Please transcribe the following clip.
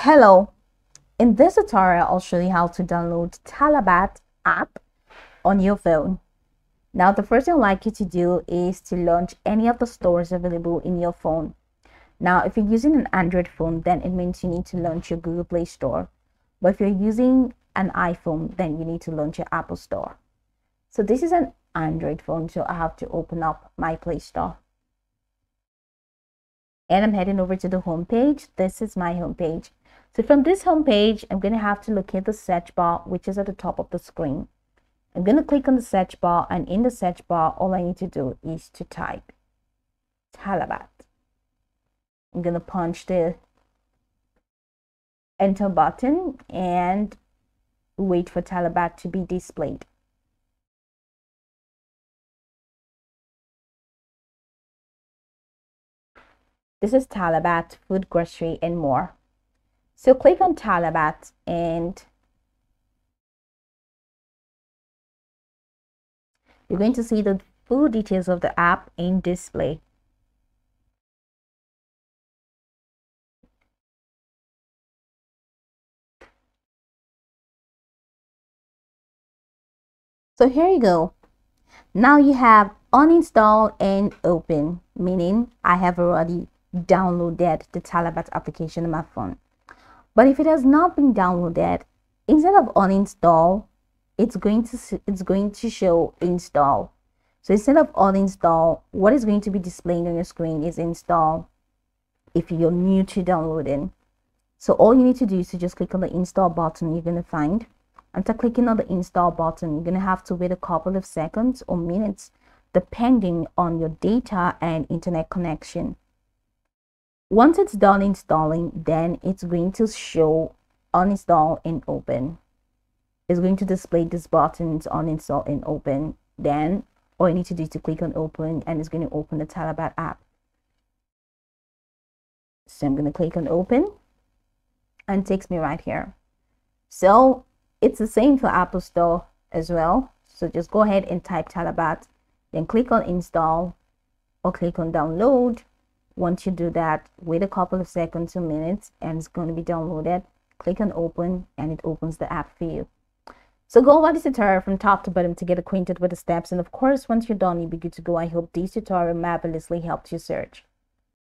Hello, in this tutorial I'll show you how to download Talabat app on your phone. Now the first thing I'd like you to do is to launch any of the stores available in your phone. Now if you're using an Android phone, then it means you need to launch your Google Play Store. But if you're using an iPhone, then you need to launch your Apple Store. So this is an Android phone, so I have to open up my Play Store. And I'm heading over to the home page. This is my home page. So from this home page, I'm going to have to locate the search bar, which is at the top of the screen. I'm going to click on the search bar, and in the search bar, all I need to do is to type Talabat. I'm going to punch the enter button and wait for Talabat to be displayed. This is Talabat, food, grocery, and more. So click on Talabat and you're going to see the full details of the app in display. So here you go. Now you have uninstall and open, meaning I have already downloaded the Talabat application on my phone. But if it has not been downloaded, instead of uninstall, it's going to show install. So instead of uninstall, what is going to be displaying on your screen is install if you're new to downloading. So all you need to do is to just click on the install button you're going to find. After clicking on the install button, you're going to have to wait a couple of seconds or minutes depending on your data and internet connection. Once it's done installing, then it's going to show uninstall and open. It's going to display these buttons, uninstall and open. Then all you need to do is to click on open, and it's going to open the Talabat app. So I'm going to click on open and it takes me right here. So it's the same for Apple Store as well. So just go ahead and type Talabat, then click on install or click on download. Once you do that, wait a couple of seconds or minutes and it's going to be downloaded. Click on open and it opens the app for you. So go over this tutorial from top to bottom to get acquainted with the steps, and of course once you're done you'll be good to go. I hope this tutorial marvelously helped you search.